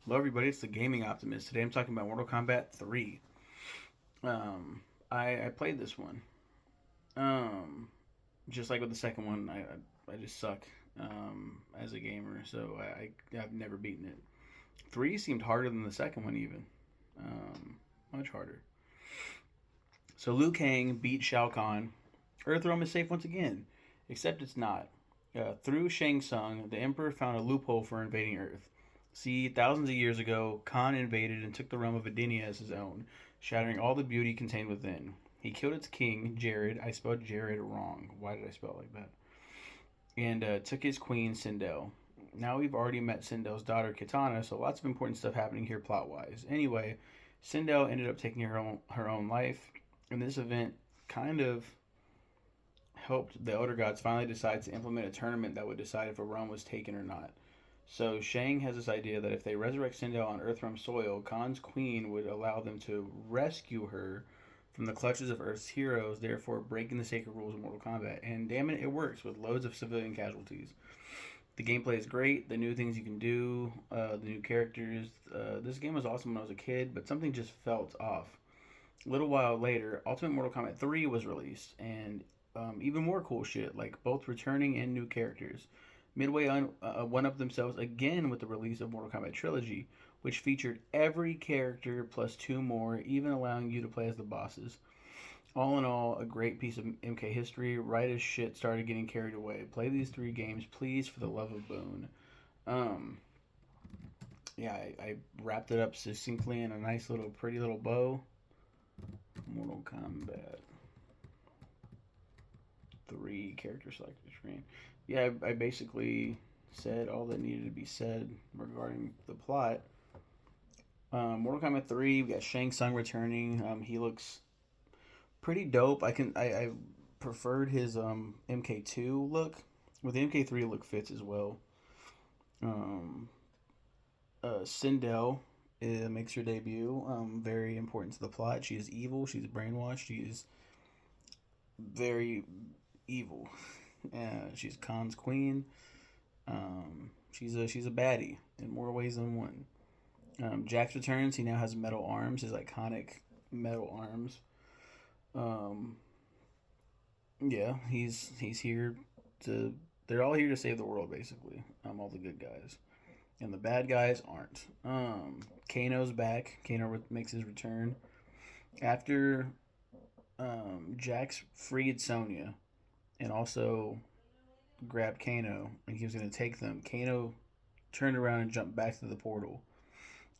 Hello, everybody. It's the Gaming Optimist. Today I'm talking about Mortal Kombat 3. Um, I played this one. Um, just like with the second one, I just suck as a gamer, so I've never beaten it. 3 seemed harder than the second one, even. Much harder. So Liu Kang beat Shao Kahn. Earthrealm is safe once again, except it's not. Through Shang Tsung, the Emperor found a loophole for invading Earth. See, thousands of years ago, Khan invaded and took the realm of Edenia as his own, shattering all the beauty contained within. He killed its king, Jared. I spelled Jared wrong. Why did I spell it like that? And took his queen, Sindel. Now we've already met Sindel's daughter, Kitana, so lots of important stuff happening here plot wise. Anyway, Sindel ended up taking her own life, and this event kind of helped the Elder Gods finally decide to implement a tournament that would decide if a realm was taken or not. So Shang has this idea that if they resurrect Sindel on Earthrealm soil, Khan's queen would allow them to rescue her from the clutches of Earth's heroes, therefore breaking the sacred rules of Mortal Kombat. And damn it, it works with loads of civilian casualties. The gameplay is great. The new things you can do, the new characters. This game was awesome when I was a kid, but something just felt off. A little while later, Ultimate Mortal Kombat 3 was released, and even more cool shit, like both returning and new characters. Midway one up themselves again with the release of Mortal Kombat Trilogy, which featured every character plus two more, even allowing you to play as the bosses. All in all, a great piece of MK history. Right as shit started getting carried away. Play these three games, please, for the love of Boone. Um, yeah, I wrapped it up succinctly in a nice little, pretty little bow. Mortal Kombat 3 character selector screen. Yeah, I basically said all that needed to be said regarding the plot. Mortal Kombat 3, we got Shang Tsung returning. He looks pretty dope. I preferred his MK2 look. With the MK3 look fits as well. Um, Sindel makes her debut. Very important to the plot. She is evil. She's brainwashed. She is very evil. She's Khan's queen. She's a baddie in more ways than one. Jax returns. He now has metal arms. His iconic metal arms. Um, yeah, he's here to. They're all here to save the world, basically. All the good guys, and the bad guys aren't. Kano's back. Kano makes his return after Jax freed Sonya and also grabbed Kano, and he was going to take them. Kano turned around and jumped back to the portal.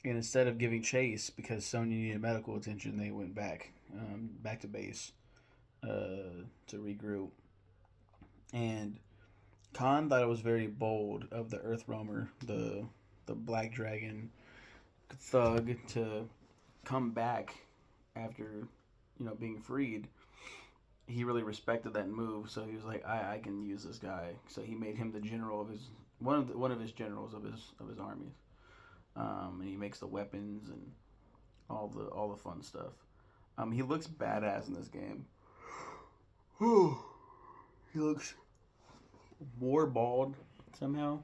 And instead of giving chase because Sonya needed medical attention, they went back to base to regroup. And Khan thought it was very bold of the Earth Roamer, the Black Dragon thug, to come back after being freed. He really respected that move, so he was like, I can use this guy. So he made him the general of his one of his generals of his armies. And he makes the weapons and all the fun stuff. He looks badass in this game. He looks more bald somehow.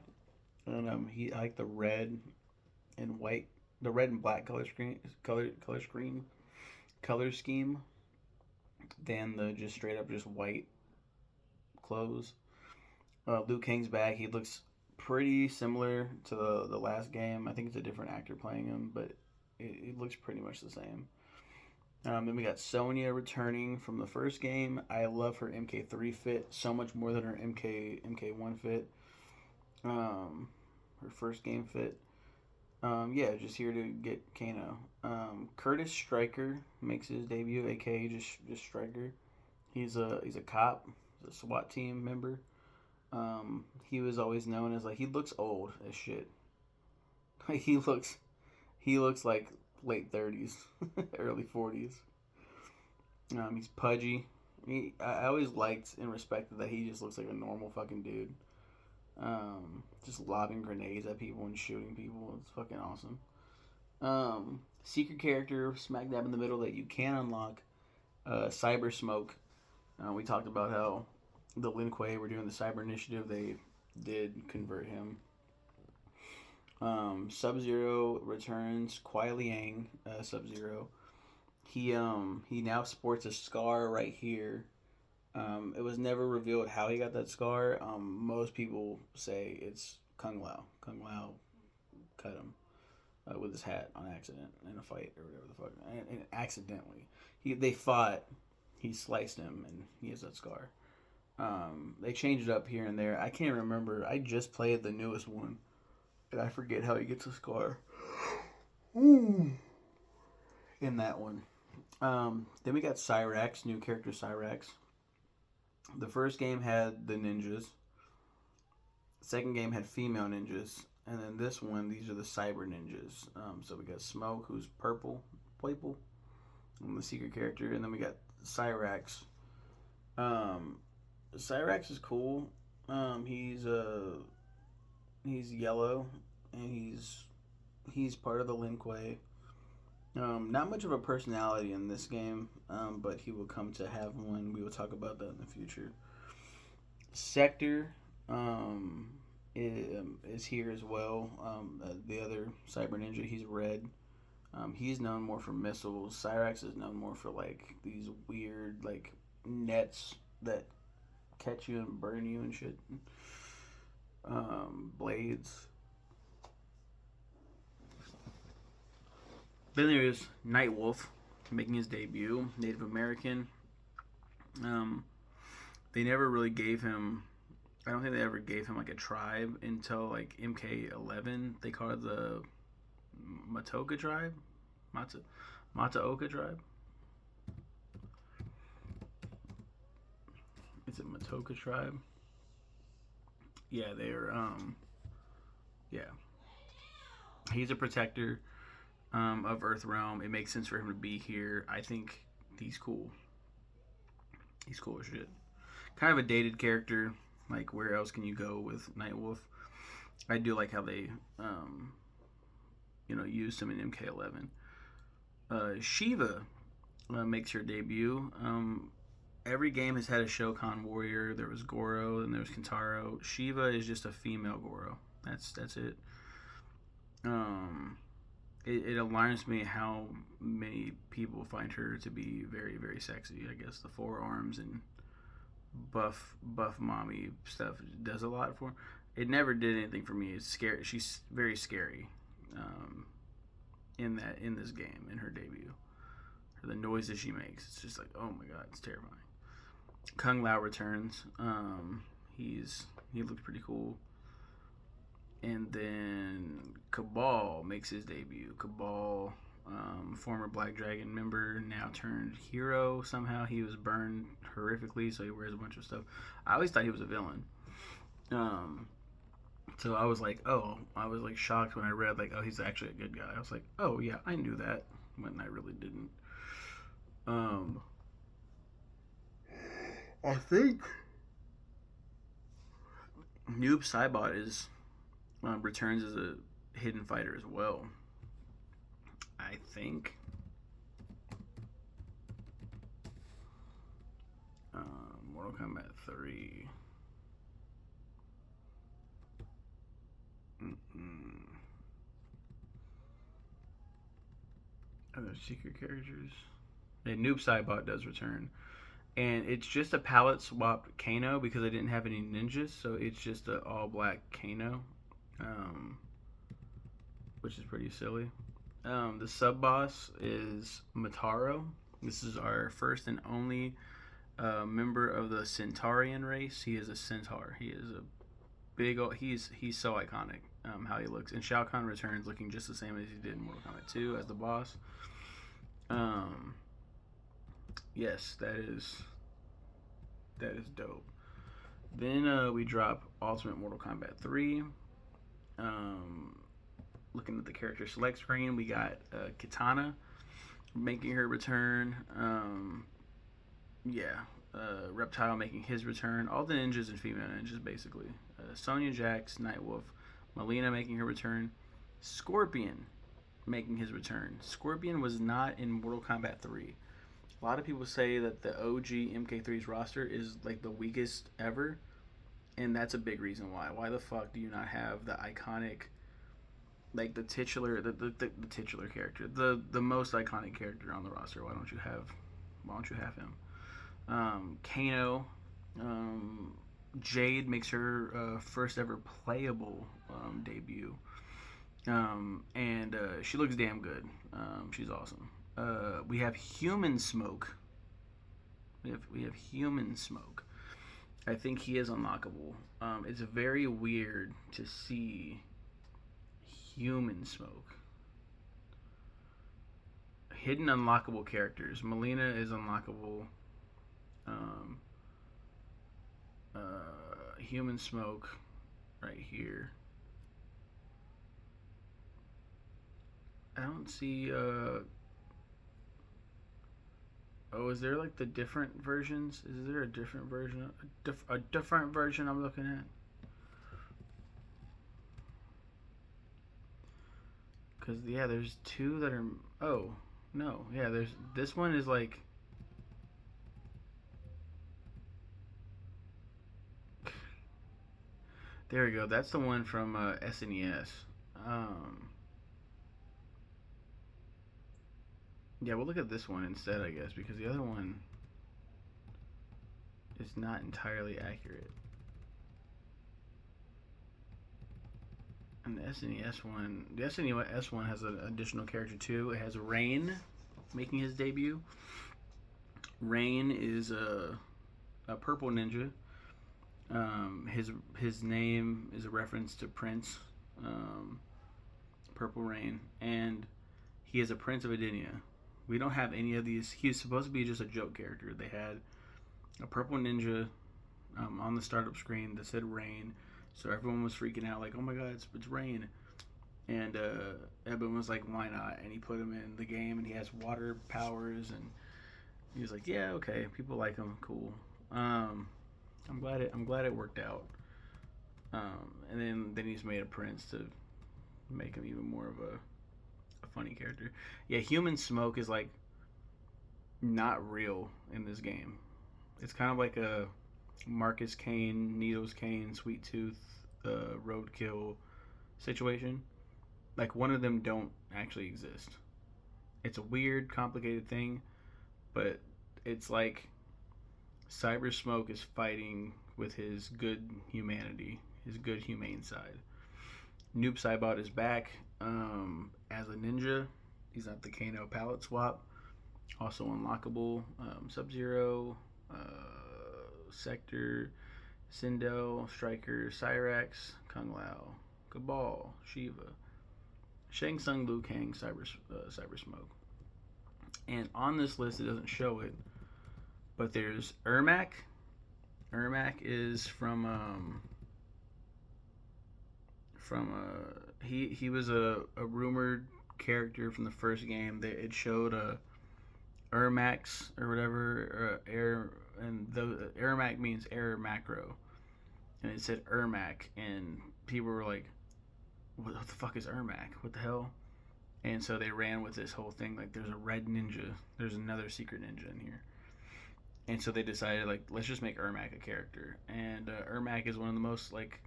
And he I like the red and white, the red and black color scheme than the just straight up just white clothes. Liu Kang's back. He looks pretty similar to the last game. I think it's a different actor playing him, but it looks pretty much the same. Then we got Sonya returning from the first game. I love her MK3 fit so much more than her MK1 fit. Her first game fit. Yeah, just here to get Kano. Curtis Stryker makes his debut, aka just Stryker. He's a cop, he's a SWAT team member. He was always known as like he looks old as shit. Like he looks like late 30s, early 40s. He's pudgy. I always liked and respected that he just looks like a normal fucking dude. Just lobbing grenades at people and shooting people. It's fucking awesome. Secret character smack dab in the middle that you can unlock. Cyber Smoke. We talked about how the Lin Kuei were doing the cyber initiative. They did convert him. Sub Zero returns. Kuai Liang, Sub Zero. He now sports a scar right here. It was never revealed how he got that scar. Most people say it's Kung Lao. Kung Lao cut him with his hat on accident in a fight or whatever the fuck. And accidentally, they fought. He sliced him, and he has that scar. They changed it up here and there. I can't remember. I just played the newest one, and I forget how he gets a scar. Ooh. In that one. Then we got Cyrax, new character Cyrax. The first game had the ninjas. The second game had female ninjas. And then this one, these are the cyber ninjas. So we got Smoke, who's purple, the secret character. And then we got Cyrax. Cyrax is cool. He's yellow, and he's part of the Lin Kuei. Not much of a personality in this game, but he will come to have one. We will talk about that in the future. Sector is here as well. The other Cyber Ninja, he's red. He's known more for missiles. Cyrax is known more for like these weird like nets that catch you and burn you and shit. Blades. Then there is Nightwolf making his debut, Native American. They never really gave him. I don't think they ever gave him like a tribe until like MK11. They call it the Matoka tribe, Mataoka tribe. It's a Matoka tribe. Yeah, they're yeah. He's a protector of Earth Realm. It makes sense for him to be here. I think he's cool. He's cool as shit. Kind of a dated character. Like, where else can you go with Nightwolf? I do like how they, used him in MK11. Shiva makes her debut. Every game has had a Shokan warrior. There was Goro, and there was Kintaro. Shiva is just a female Goro. That's it. It alarms me how many people find her to be very, very sexy. I guess the forearms and buff mommy stuff does a lot for her. It never did anything for me. It's scary. She's very scary in this game, in her debut. The noises she makes, it's just like, oh my god, it's terrifying. Kung Lao returns. He looks pretty cool. And then Cabal makes his debut. Cabal, former Black Dragon member, now turned hero somehow. He was burned horrifically, so he wears a bunch of stuff. I always thought he was a villain. So I was like shocked when I read like, oh, he's actually a good guy. I was like, oh yeah, I knew that, when I really didn't. I think Noob Saibot returns as a hidden fighter as well. I think. Mortal Kombat 3. Other secret characters. And Noob Saibot does return. And it's just a palette swapped Kano because I didn't have any ninjas, so it's just an all black Kano, which is pretty silly. The sub boss is Mataro. This is our first and only member of the Centaurian race. He is a centaur. He is a big old. He's so iconic. How he looks, and Shao Kahn returns looking just the same as he did in Mortal Kombat 2 as the boss. Yes, that is dope. Then we drop Ultimate Mortal Kombat 3. Looking at the character select screen, we got Kitana making her return. Reptile making his return. All the ninjas and female ninjas, basically. Sonya Jax, Nightwolf. Melina making her return. Scorpion making his return. Scorpion was not in Mortal Kombat 3. A lot of people say that the OG MK3's roster is like the weakest ever, and that's a big reason why. Why the fuck do you not have the iconic like the titular, the titular character, the most iconic character on the roster. Why don't you have him? Kano, um, Jade makes her first ever playable debut, and she looks damn good. She's awesome. We have Human Smoke. We have Human Smoke. I think he is unlockable. It's very weird to see Human Smoke. Hidden unlockable characters. Melina is unlockable. Um, Human Smoke, right here. I don't see. Oh, is there like the different versions? Is there a different version? A different version I'm looking at? Cause yeah, there's two that are. Oh no, yeah. There's this one is like. There we go. That's the one from SNES. Um, yeah, we'll look at this one instead, I guess, because the other one is not entirely accurate. And the SNES one has an additional character too. It has Rain making his debut. Rain is a purple ninja. His name is a reference to Prince, um, Purple Rain, and he is a Prince of Edenia. We don't have any of these. He's supposed to be just a joke character. They had a purple ninja on the startup screen that said Rain, so everyone was freaking out like, "Oh my God, it's Rain!" And everyone was like, "Why not?" And he put him in the game, and he has water powers, and he was like, "Yeah, okay, people like him, cool." I'm glad it worked out. And then he's made a prince to make him even more of a funny character. Yeah, Human Smoke is like not real in this game. It's kind of like a Marcus Kane, Nito's Kane, Sweet Tooth, Roadkill situation. Like one of them don't actually exist. It's a weird, complicated thing, but it's like Cyber Smoke is fighting with his good humanity, his good humane side. Noob Saibot is back as a ninja. He's at the Kano palette swap. Also unlockable. Sub Zero, Sector, Sindel, Striker, Cyrax, Kung Lao, Cabal, Shiva, Shang Tsung, Liu Kang, Cyber Smoke. And on this list, it doesn't show it, but there's Ermac. Ermac is he was a rumored character from the first game. That it showed Ermax or whatever air, and the Ermac means error macro, and it said Ermac, and people were like, "What the fuck is Ermac? What the hell?" And so they ran with this whole thing like there's a red ninja, there's another secret ninja in here. And so they decided like let's just make Ermac a character, and Ermac is one of the most like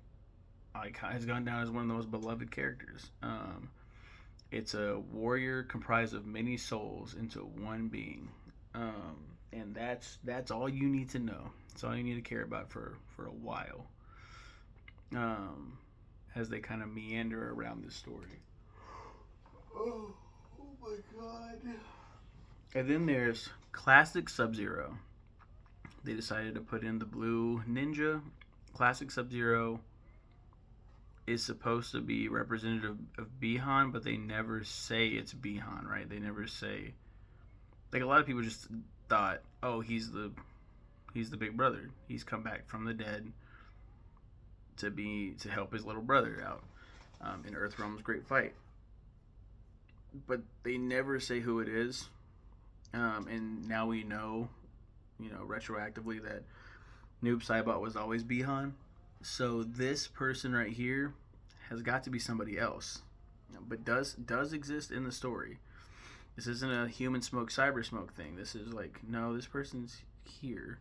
has gone down as one of the most beloved characters. It's a warrior comprised of many souls into one being, and that's all you need to know. That's all you need to care about for a while, as they kind of meander around this story. Oh my God! And then there's Classic Sub-Zero. They decided to put in the blue ninja. Classic Sub-Zero is supposed to be representative of Bihan, but they never say it's Bihan, right? They never say, like, a lot of people just thought, oh, he's the big brother. He's come back from the dead to help his little brother out in Earthrealm's Great Fight. But they never say who it is, and now we know, retroactively that Noob Saibot was always Bihan. So this person right here has got to be somebody else, but does exist in the story. This isn't a Human Smoke, Cyber Smoke thing. This is like, no, this person's here.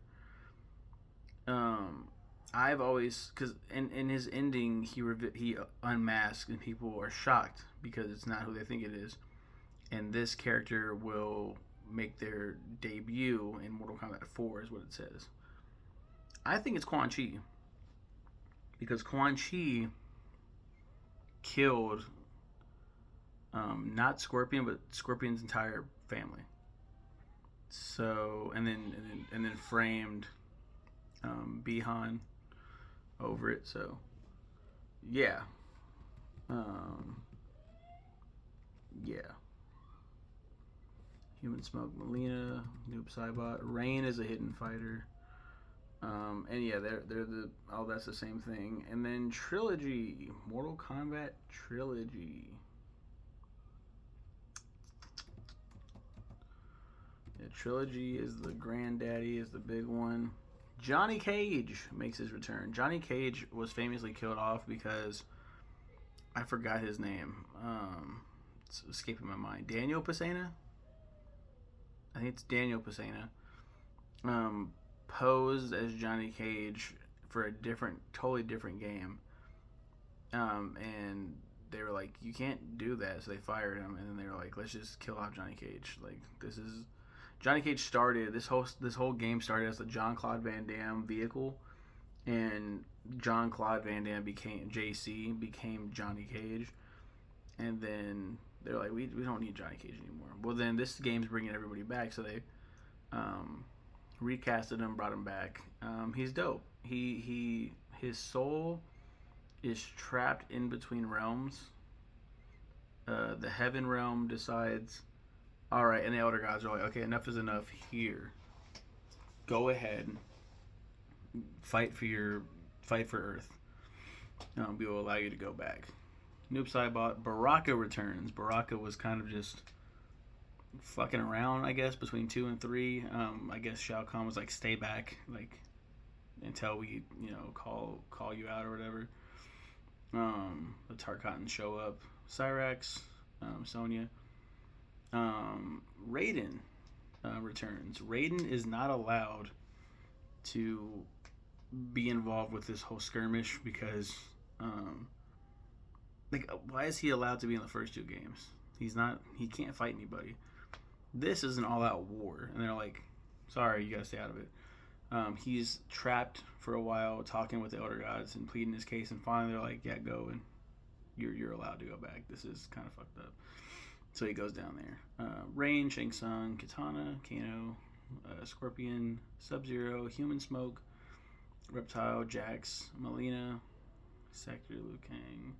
I've always, because in his ending he unmasked and people are shocked because it's not who they think it is, and this character will make their debut in Mortal Kombat 4 is what it says. I think it's Quan Chi because Quan Chi killed not Scorpion but Scorpion's entire family. So and then framed Bihan over it. So yeah, um, yeah. Human Smoke, Melina, Noob Saibot, Rain is a hidden fighter. And yeah, they're the all that's the same thing. And then Trilogy, Mortal Kombat Trilogy. Yeah, Trilogy is the granddaddy, is the big one. Johnny Cage makes his return. Johnny Cage was famously killed off because I forgot his name. It's escaping my mind. Daniel Pesena? I think it's Daniel Pesena. Posed as Johnny Cage for a totally different game. And they were like, you can't do that. So they fired him. And then they were like, let's just kill off Johnny Cage. Like, this is Johnny Cage started this whole game started as the John Claude Van Damme vehicle, and John Claude Van Damme became Johnny Cage, and then they're like, we don't need Johnny Cage anymore. Well, then this game's bringing everybody back, so they recasted him, brought him back. He's dope. His soul is trapped in between realms. The heaven realm decides, all right, and the Elder Gods are like, okay, enough is enough here. Go ahead, fight for Earth. We will allow you to go back. Noob Saibot, Baraka returns. Baraka was kind of just fucking around, I guess, between 2 and 3. I guess Shao Kahn was like, stay back, like, until we, call you out or whatever. The Tarkatans show up. Cyrax, Sonya. Raiden returns. Raiden is not allowed to be involved with this whole skirmish because, why is he allowed to be in the first 2 games? He can't fight anybody. This is an all-out war, and they're like, sorry, you gotta stay out of it. He's trapped for a while, talking with the Elder Gods and pleading his case, and finally they're like, yeah, go, and you're allowed to go back. This is kind of fucked up. So he goes down there. Rain, Shang Tsung, Kitana, Kano, Scorpion, Sub-Zero, Human Smoke, Reptile, Jax, Melina, Sector, Liu Kang.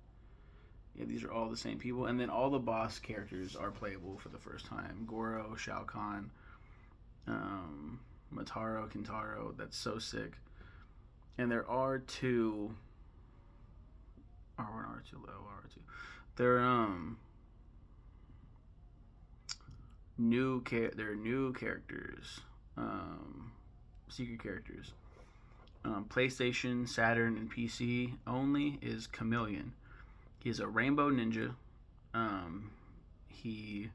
Yeah, these are all the same people. And then all the boss characters are playable for the first time. Goro, Shao Kahn, Mataro, Kintaro. That's so sick. And there are 2... R1, R2, low, R2. They're, they're new characters, secret characters. PlayStation, Saturn, and PC only is Chameleon. He's a rainbow ninja. He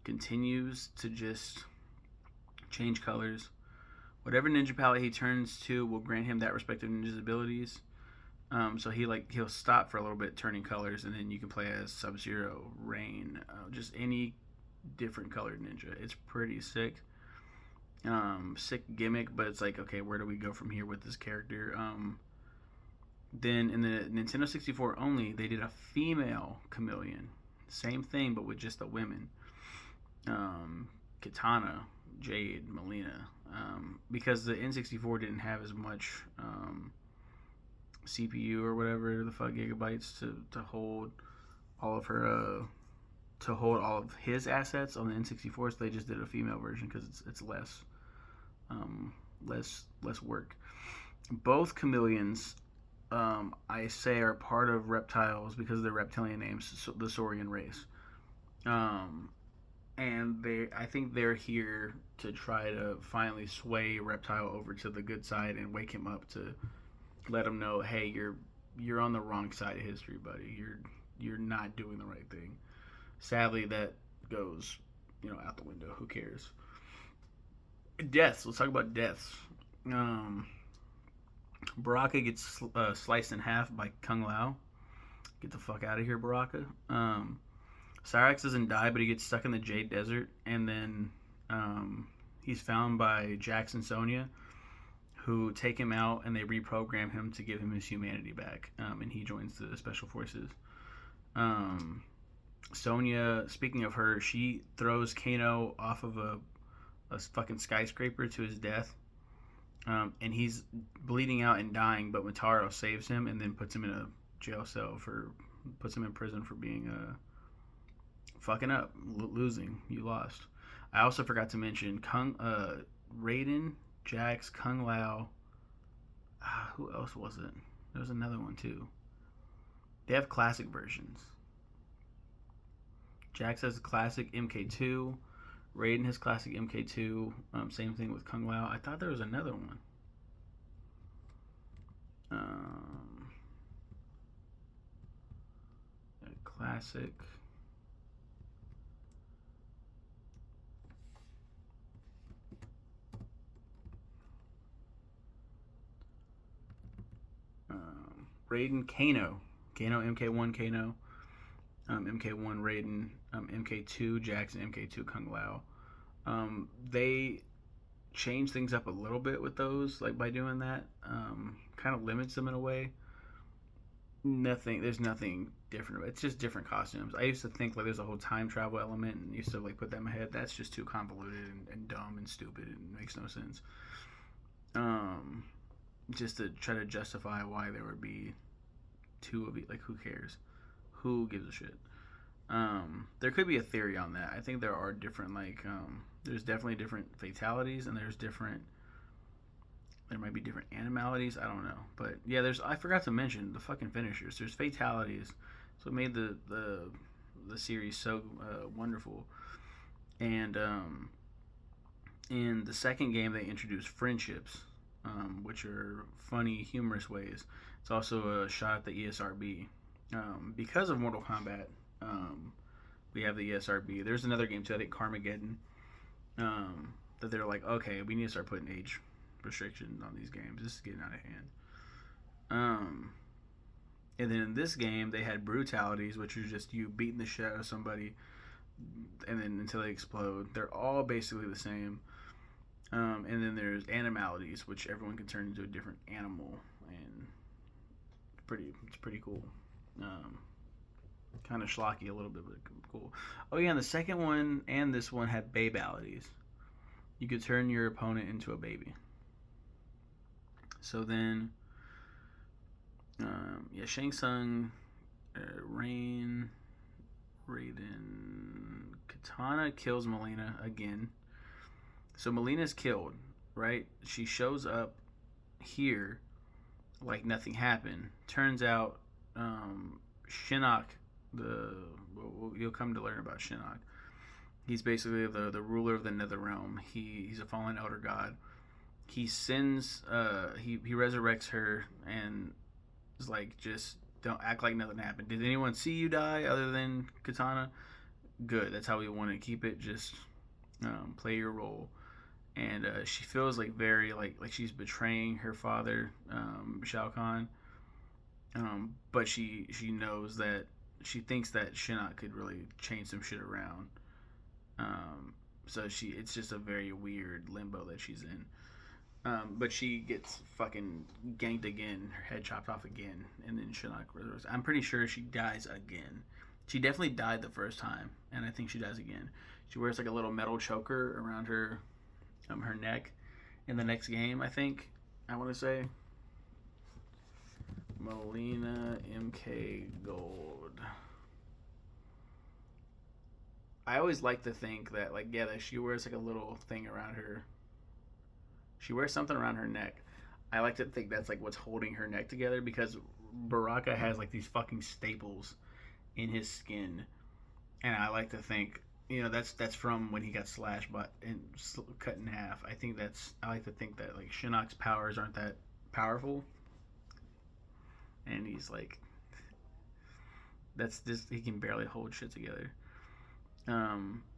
continues to just change colors. Whatever ninja palette he turns to will grant him that respective ninja's abilities. So he'll stop for a little bit turning colors, and then you can play as Sub-Zero, Rain, just any different colored ninja. It's pretty sick. Sick gimmick, but it's like, okay, where do we go from here with this character? Then in the Nintendo 64 only, they did a female Chameleon. Same thing, but with just the women. Kitana, Jade, Melina. Because the N64 didn't have as much CPU or whatever the fuck gigabytes to hold all of her to hold all of his assets on the N64, so they just did a female version because it's less work. Both Chameleons, I say, are part of reptiles because of their reptilian names, the Saurian race. And I think they're here to try to finally sway Reptile over to the good side and wake him up to let him know, hey, you're on the wrong side of history, buddy. You're not doing the right thing. Sadly, that goes, out the window. Who cares? Deaths. Let's talk about deaths. Baraka gets sliced in half by Kung Lao. Get the fuck out of here, Baraka. Cyrax doesn't die, but he gets stuck in the Jade Desert, and then he's found by Jax and Sonya, who take him out and they reprogram him to give him his humanity back, and he joins the Special Forces. Sonya, speaking of her, she throws Kano off of a fucking skyscraper to his death, and he's bleeding out and dying, but Mataro saves him and then puts him in a jail cell puts him in prison for being fucking up, losing. You lost. I also forgot to mention Raiden, Jax, Kung Lao. Who else was it? There was another one too. They have classic versions. Jax has classic MK2. Raiden has classic MK2. Same thing with Kung Lao. I thought there was another one. Classic. Raiden Kano. Kano MK1 Kano. MK1 Raiden. MK2 Jax and MK2 Kung Lao. They change things up a little bit with those, like by doing that. Kind of limits them in a way. There's nothing different. It's just different costumes. I used to think like there's a whole time travel element, and used to like put that in my head. That's just too convoluted and dumb and stupid and makes no sense. Just to try to justify why there would be two of each. Like, who cares? Who gives a shit? There could be a theory on that. I think there are different, like, there's definitely different fatalities, and there might be different animalities. I don't know, but yeah, I forgot to mention the fucking finishers. There's fatalities, so it made the series so wonderful. And in the second game, they introduced friendships, which are funny, humorous ways. It's also a shot at the ESRB. Because of Mortal Kombat, we have the ESRB. There's another game too, I think Carmageddon, that they're like, okay, we need to start putting age restrictions on these games. This is getting out of hand. And then in this game, they had brutalities, which are just you beating the shit out of somebody, and then until they explode. They're all basically the same. And then there's animalities, which everyone can turn into a different animal, and it's pretty cool. Kind of schlocky a little bit, but cool. Oh yeah, and the second one and this one had babalities. You could turn your opponent into a baby. So then, Shang Tsung, Raiden, Katana kills Melina again. So Melina's killed, right? She shows up here like nothing happened. Turns out, Shinnok, you'll come to learn about Shinnok. He's basically the ruler of the Nether Realm. He's a fallen elder god. He sends, he resurrects her and is like, just don't act like nothing happened. Did anyone see you die other than Katana? Good. That's how we want to keep it. Just play your role. And she feels like very like she's betraying her father, Shao Kahn. But she knows that she thinks that Shinnok could really change some shit around. So it's just a very weird limbo that she's in. But she gets fucking ganked again, her head chopped off again, and then Shinnok resurrects. I'm pretty sure she dies again. She definitely died the first time, and I think she dies again. She wears like a little metal choker around her neck in the next game, I want to say. Melina MK Gold. I always like to think that, like, yeah, that she wears like a little thing around her. She wears something around her neck. I like to think that's like what's holding her neck together, because Baraka has like these fucking staples in his skin, and I like to think, that's from when he got slashed and cut in half. I like to think that like Shinnok's powers aren't that powerful, and he's like, that's just, he can barely hold shit together.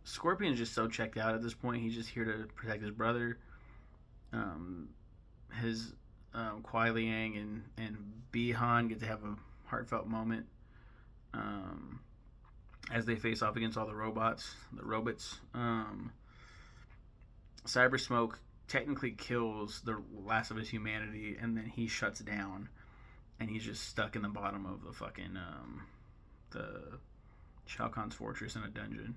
Scorpion's just so checked out at this point. He's just here to protect his brother. His Kuai Liang and Bihan get to have a heartfelt moment um, as they face off against all the robots. Cyber Smoke technically kills the last of his humanity, and then he shuts down, and he's just stuck in the bottom of the fucking the Shao Kahn's fortress in a dungeon.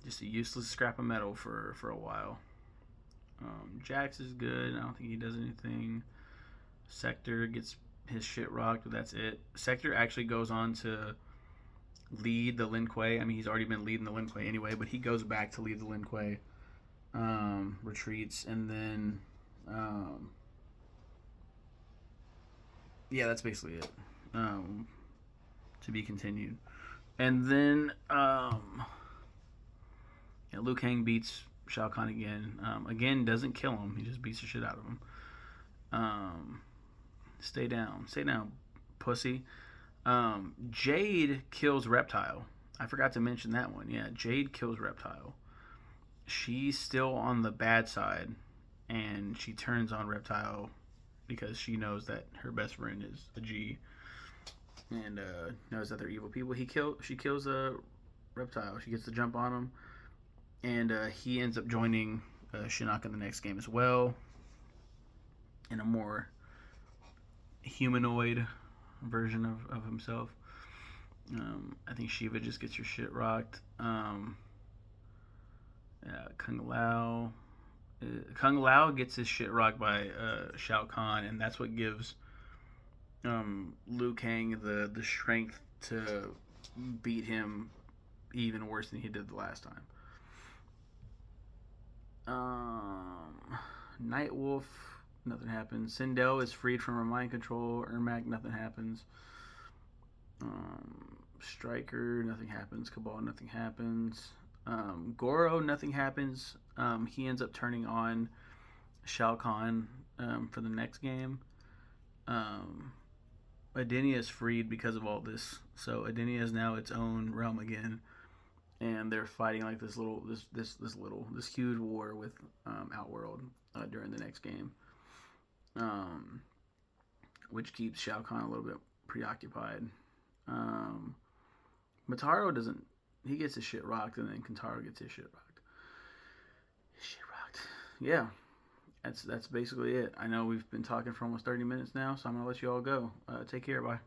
Just a useless scrap of metal for a while. Jax is good. I don't think he does anything. Sector gets his shit rocked, but that's it. Sector actually goes on to lead the Lin Kuei. I mean, he's already been leading the Lin Kuei anyway, but he goes back to lead the Lin Kuei. Retreats, and then yeah, that's basically it. To be continued. And then yeah, Liu Kang beats Shao Kahn again. Again, doesn't kill him. He just beats the shit out of him. Stay down, pussy. Jade kills Reptile. I forgot to mention that one. Yeah, Jade kills Reptile. She's still on the bad side, and she turns on Reptile because she knows that her best friend is a G, and knows that they're evil people. She kills a Reptile. She gets the jump on him, and he ends up joining Shinnok in the next game as well, in a more humanoid version of himself. I think Shiva just gets your shit rocked. Kung Lao gets his shit rocked by Shao Kahn, and that's what gives Liu Kang the strength to beat him even worse than he did the last time. Nightwolf, nothing happens. Sindel is freed from her mind control. Ermac, nothing happens. Striker, nothing happens. Cabal, nothing happens. Goro, nothing happens. He ends up turning on Shao Kahn for the next game. Adenia is freed because of all this, so Adenia is now its own realm again, and they're fighting like this huge war with Outworld during the next game, which keeps Shao Kahn a little bit preoccupied. Mataro doesn't. He gets his shit rocked, and then Kentaro gets his shit rocked. Yeah, that's basically it. I know we've been talking for almost 30 minutes now, so I'm gonna let you all go. Take care. Bye.